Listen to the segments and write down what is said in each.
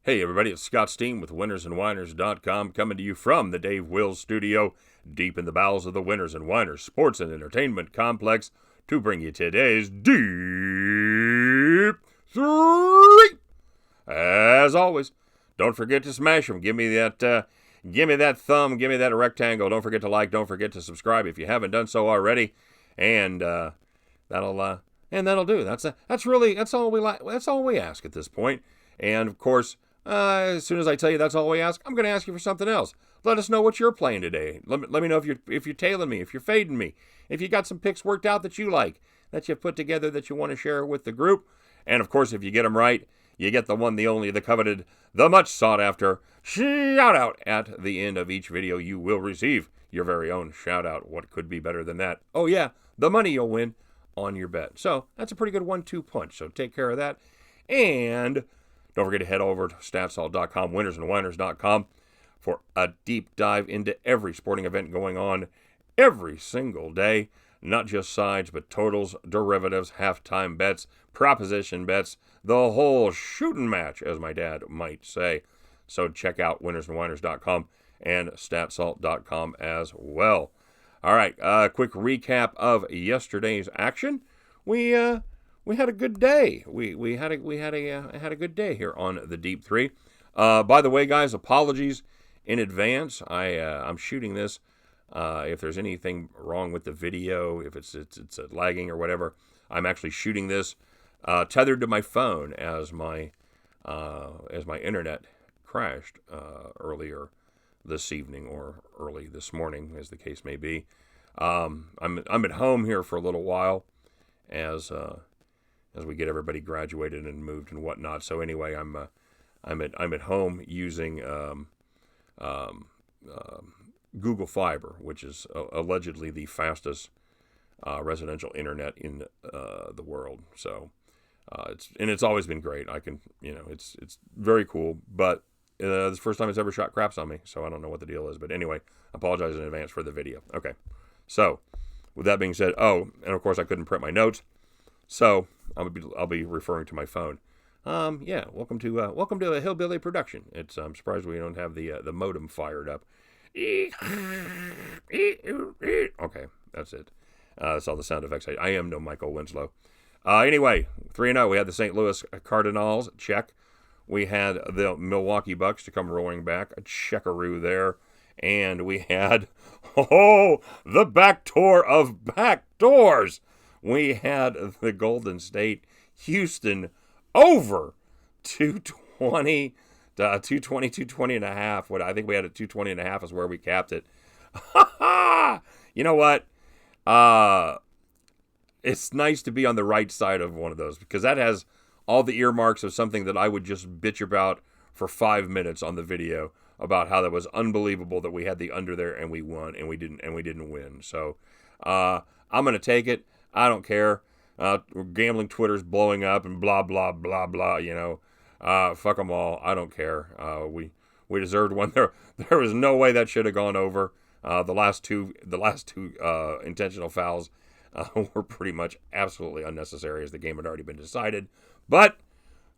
Hey everybody, it's Scott Steen with winnersandwhiners.com coming to you from the Dave Wills studio deep in the bowels of the Winners and Whiners Sports and Entertainment Complex to bring you today's Deep 3. As always, don't forget to smash them. Give me that thumb, give me that rectangle. Don't forget to like, don't forget to subscribe if you haven't done so already. And that'll do. That's all we ask at this point. And of course, as soon as I tell you that's all we ask, I'm going to ask you for something else. Let us know what you're playing today. Let me know if you're tailing me, if you're fading me, if you got some picks worked out that you like, that you've put together that you want to share with the group. And of course, if you get them right, you get the one, the only, the coveted, the much sought after shout out at the end of each video. You will receive your very own shout out. What could be better than that? Oh yeah, the money you'll win on your bet. So that's a pretty good 1-2 punch. So take care of that. And don't forget to head over to statsalt.com, winnersandwhiners.com for a deep dive into every sporting event going on every single day. Not just sides, but totals, derivatives, halftime bets, proposition bets, the whole shooting match, as my dad might say. So check out winnersandwhiners.com and statsalt.com as well. All right, quick recap of yesterday's action. We had a good day. We had a good day here on the Deep 3. By the way, guys, apologies in advance. I'm shooting this. If there's anything wrong with the video, if it's lagging or whatever, I'm actually shooting this tethered to my phone as my internet crashed earlier this evening or early this morning, as the case may be. I'm at home here for a little while as we get everybody graduated and moved and whatnot. So anyway, I'm at home using Google Fiber, which is allegedly the fastest residential internet in the world. So it's always been great. It's very cool, but it's the first time it's ever shot craps on me, so I don't know what the deal is. But anyway, I apologize in advance for the video. Okay, so with that being said, and of course I couldn't print my notes, so I'll be referring to my phone. Welcome to a hillbilly production. I'm surprised we don't have the modem fired up. Okay, that's it. That's all the sound effects. I am no Michael Winslow. Anyway, 3-0. We had the St. Louis Cardinals, check. We had the Milwaukee Bucks to come rolling back, a checkaroo there. And we had, the back door of back doors. We had the Golden State Houston over 220 and a half. What I think we had at 220 and a half is where we capped it. You know what? It's nice to be on the right side of one of those because that has all the earmarks of something that I would just bitch about for 5 minutes on the video about how that was unbelievable that we had the under there and we won and we didn't win. So I'm gonna take it. I don't care. Gambling Twitter's blowing up and blah blah blah blah. Fuck them all. I don't care. We deserved one. There was no way that should have gone over. The last two intentional fouls were pretty much absolutely unnecessary as the game had already been decided. But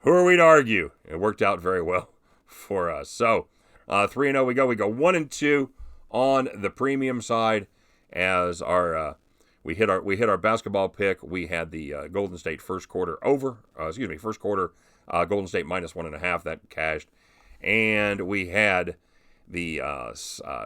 who are we to argue? It worked out very well for us. So 3-0 we go. We go 1-2 on the premium side as our we hit our basketball pick. We had the Golden State first quarter Golden State minus 1.5 that cashed, and we had the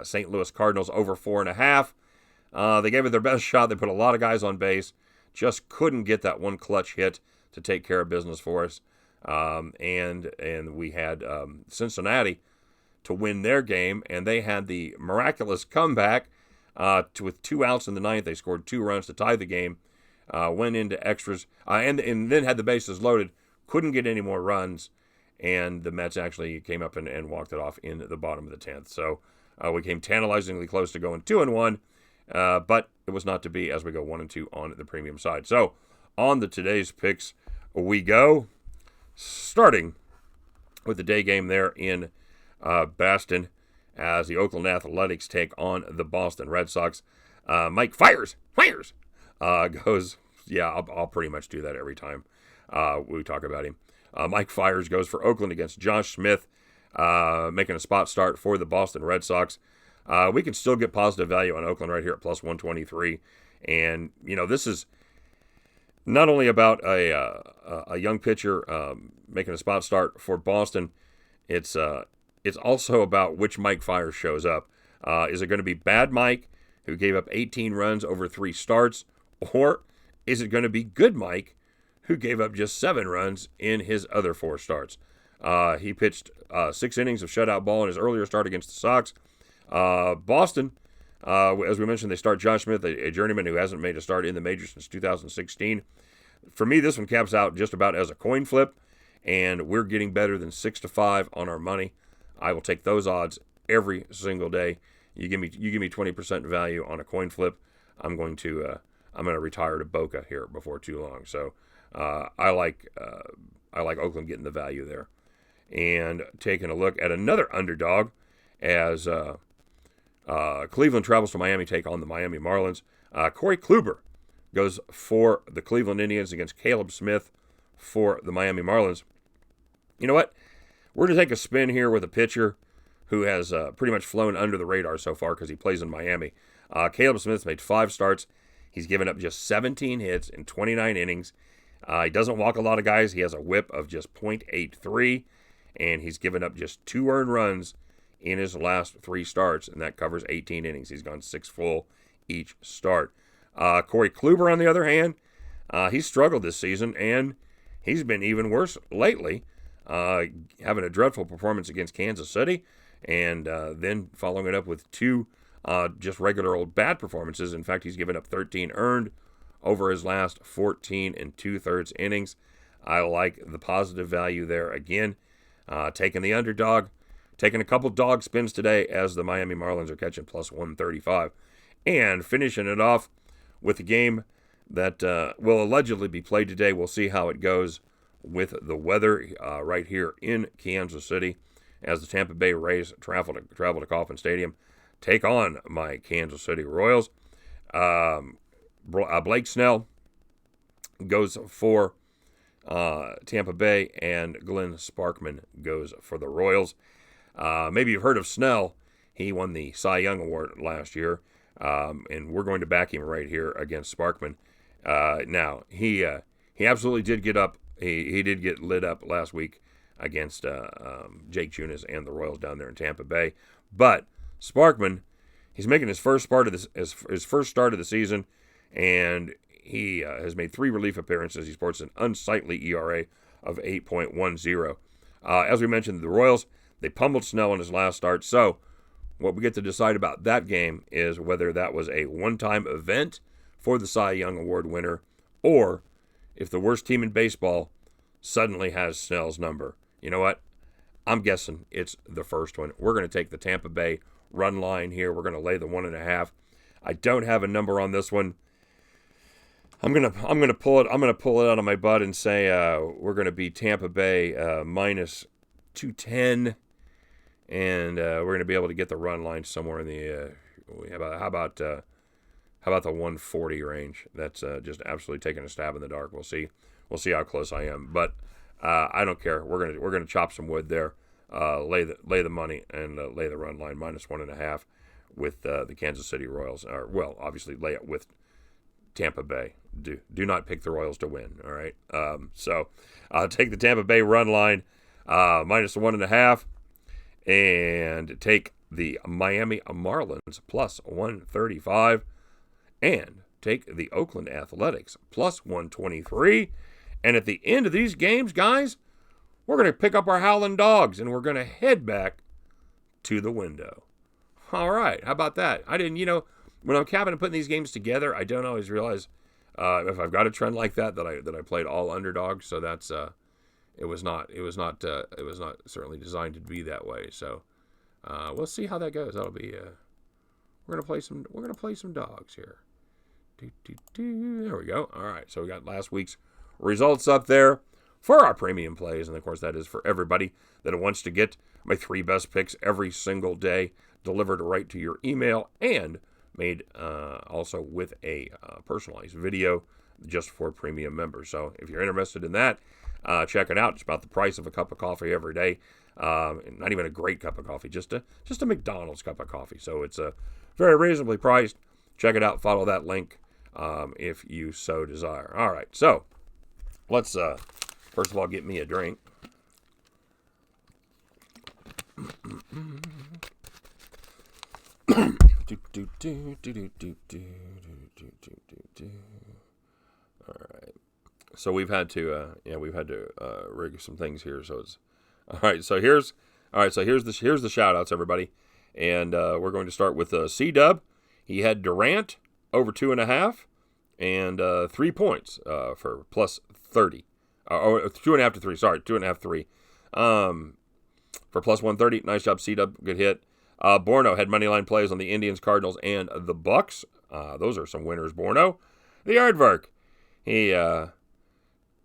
St. Louis Cardinals over 4.5. They gave it their best shot. They put a lot of guys on base, just couldn't get that one clutch hit to take care of business for us. And we had Cincinnati to win their game, and they had the miraculous comeback with 2 outs in the ninth. They scored 2 runs to tie the game, went into extras, and then had the bases loaded. Couldn't get any more runs, and the Mets actually came up and walked it off in the bottom of the 10th. So we came tantalizingly close to going 2-1, but it was not to be as we go 1-2 on the premium side. So on the today's picks we go, starting with the day game there in Boston as the Oakland Athletics take on the Boston Red Sox. Mike fires goes, yeah, I'll pretty much do that every time we talk about him. Mike Fiers goes for Oakland against Josh Smith, making a spot start for the Boston Red Sox. We can still get positive value on Oakland right here at plus 123. And, this is not only about a young pitcher making a spot start for Boston, it's also about which Mike Fiers shows up. Is it going to be Bad Mike, who gave up 18 runs over 3 starts, or is it going to be Good Mike, who gave up just 7 runs in his other 4 starts? He pitched 6 innings of shutout ball in his earlier start against the Sox. Boston, as we mentioned, they start Josh Smith, a journeyman who hasn't made a start in the majors since 2016. For me, this one caps out just about as a coin flip, and we're getting better than 6-5 on our money. I will take those odds every single day. You give me 20% value on a coin flip, I'm going to retire to Boca here before too long. So I like Oakland getting the value there. And taking a look at another underdog as Cleveland travels to Miami, take on the Miami Marlins. Corey Kluber goes for the Cleveland Indians against Caleb Smith for the Miami Marlins. You know what? We're going to take a spin here with a pitcher who has pretty much flown under the radar so far because he plays in Miami. Caleb Smith's made 5 starts. He's given up just 17 hits in 29 innings. He doesn't walk a lot of guys. He has a whip of just .83, and he's given up just 2 earned runs in his last 3 starts, and that covers 18 innings. He's gone 6 full each start. Corey Kluber, on the other hand, he's struggled this season, and he's been even worse lately, having a dreadful performance against Kansas City, and then following it up with 2 just regular old bad performances. In fact, he's given up 13 earned over his last 14 2/3 innings. I like the positive value there again. Taking the underdog, taking a couple dog spins today as the Miami Marlins are catching plus 135. And finishing it off with a game that will allegedly be played today. We'll see how it goes with the weather right here in Kansas City as the Tampa Bay Rays travel to Kauffman Stadium, take on my Kansas City Royals. Blake Snell goes for Tampa Bay, and Glenn Sparkman goes for the Royals. Maybe you've heard of Snell. He won the Cy Young Award last year, and we're going to back him right here against Sparkman. Now, he absolutely did get up. He did get lit up last week against Jake Junis and the Royals down there in Tampa Bay. But Sparkman, he's making his first start of the season, and he has made 3 relief appearances. He sports an unsightly ERA of 8.10. As we mentioned, the Royals, they pummeled Snell in his last start. So what we get to decide about that game is whether that was a one-time event for the Cy Young Award winner, or if the worst team in baseball suddenly has Snell's number. You know what? I'm guessing it's the first one. We're going to take the Tampa Bay run line here. We're going to lay the 1.5. I don't have a number on this one. I'm gonna pull it out of my butt and say we're gonna be Tampa Bay minus 210, and we're gonna be able to get the run line somewhere in the how about the 140 range. That's just absolutely taking a stab in the dark. We'll see how close I am, but I don't care. We're gonna chop some wood there, lay the money and lay the run line minus 1.5 with the Kansas City Royals. Or well, obviously lay it with Tampa Bay. Do not pick the Royals to win, all right? So take the Tampa Bay run line minus 1.5, and take the Miami Marlins plus 135, and take the Oakland Athletics plus 123. And at the end of these games, guys, we're going to pick up our Howling Dogs, and we're going to head back to the window. All right, how about that? I didn't, when I'm capping and putting these games together, I don't always realize if I've got a trend like that I played all underdogs. So that's it was not certainly designed to be that way. So we'll see how that goes. That'll be we're gonna play some dogs here. There we go. All right, so we got last week's results up there for our premium plays, and of course that is for everybody that wants to get my 3 best picks every single day delivered right to your email, and made also with a personalized video just for premium members. So if you're interested in that, check it out. It's about the price of a cup of coffee every day. Not even a great cup of coffee, just a McDonald's cup of coffee. So it's very reasonably priced. Check it out. Follow that link if you so desire. All right, so let's first of all get me a drink. All right. So we've had to rig some things here. So it's all right. So here's the shout outs, everybody, and we're going to start with C-Dub. He had Durant over 2.5 and 3 points for plus 30. Or 2.5 to 3. Sorry, 2.5 3. For plus 130. Nice job, C-Dub. Good hit. Borno had money line plays on the Indians, Cardinals, and the Bucks. Those are some winners, Borno. The Aardvark. He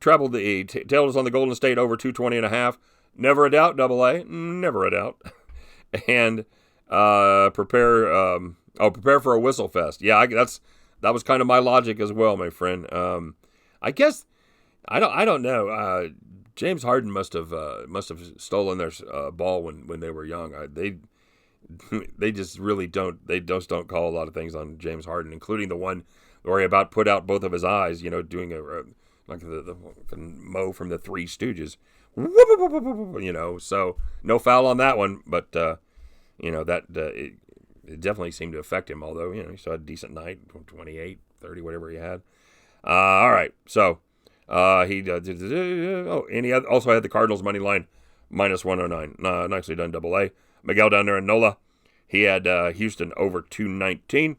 tailed us on the Golden State over 220.5. Never a doubt, Double A. Never a doubt. And prepare for a whistle fest. Yeah, that was kind of my logic as well, my friend. I guess I don't know. James Harden must have stolen their ball when they were young. They just really don't. They just don't call a lot of things on James Harden, including the one where he about put out both of his eyes. You know, doing like the Mo from the Three Stooges. You know, so no foul on that one, but you know that it definitely seemed to affect him. Although he still had a decent night, 28, 30, whatever he had. All right, so he and he also had the Cardinals money line minus 109. Nicely done, Double A. Miguel down there in NOLA, he had Houston over 219,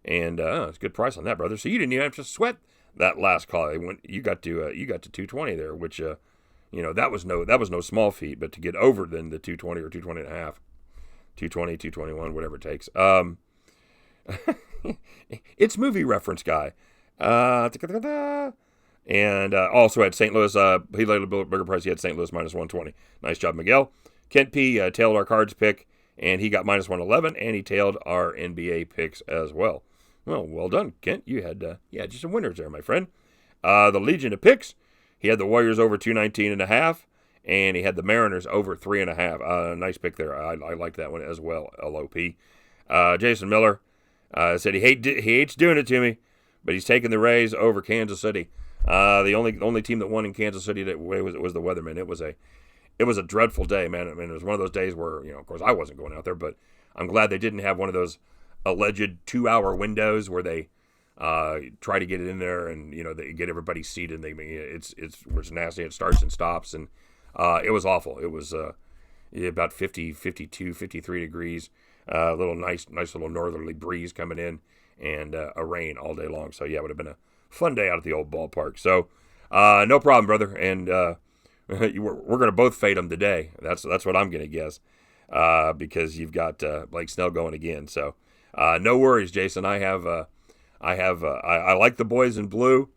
and it's a good price on that, brother. So you didn't even have to sweat that last call. You got to 220 there, which that was no small feat. But to get over then the 220 or 220.5, 220, 221, whatever it takes. It's movie reference guy. And also had St. Louis. He laid a bigger price. He had St. Louis minus 120. Nice job, Miguel. Kent P. Tailed our cards pick, and he got minus 111, and he tailed our NBA picks as well. Well done, Kent. You had just some winners there, my friend. The Legion of Picks, he had the Warriors over 219.5, and he had the Mariners over 3.5. Nice pick there. I liked that one as well, LOP. Jason Miller said he hates doing it to me, but he's taking the Rays over Kansas City. The only team that won in Kansas City that way was the Weathermen. It was a dreadful day, man. I mean, it was one of those days where, of course, I wasn't going out there, but I'm glad they didn't have one of those alleged 2-hour windows where they try to get it in there and, they get everybody seated. And it's nasty. It starts and stops, and it was awful. It was about 50, 52, 53 degrees. A little nice little northerly breeze coming in, and a rain all day long. So, yeah, it would have been a fun day out at the old ballpark. So, no problem, brother. And we're going to both fade them today. That's what I'm going to guess, because you've got Blake Snell going again. So no worries, Jason. I like the boys in blue,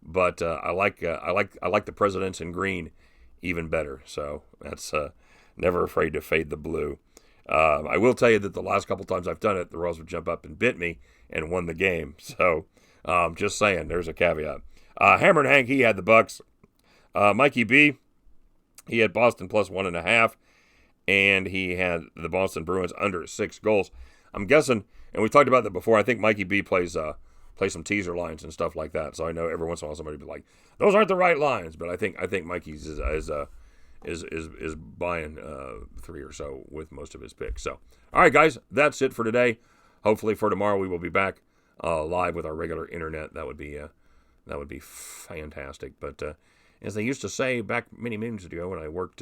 but I like the presidents in green even better. So that's never afraid to fade the blue. I will tell you that the last couple times I've done it, the Royals would jump up and bit me and won the game. So just saying, there's a caveat. Hammer and Hank, he had the Bucks. Mikey B, he had Boston plus 1.5, and he had the Boston Bruins under 6 goals. I'm guessing, and we talked about that before, I think Mikey B plays some teaser lines and stuff like that. So I know every once in a while somebody will be like, those aren't the right lines, but I think Mikey's is buying 3 or so with most of his picks. So, all right, guys, that's it for today. Hopefully for tomorrow we will be back live with our regular internet. That would be fantastic. But as they used to say back many moons ago, when I worked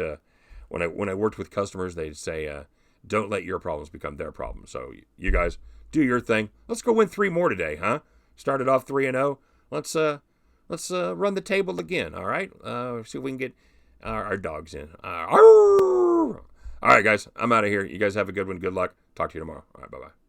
with customers, they'd say, "Don't let your problems become their problems." So you guys do your thing. Let's go win 3 more today, huh? Started off 3-0. Let's run the table again. All right. See if we can get our dogs in. All right, guys. I'm out of here. You guys have a good one. Good luck. Talk to you tomorrow. All right. Bye-bye.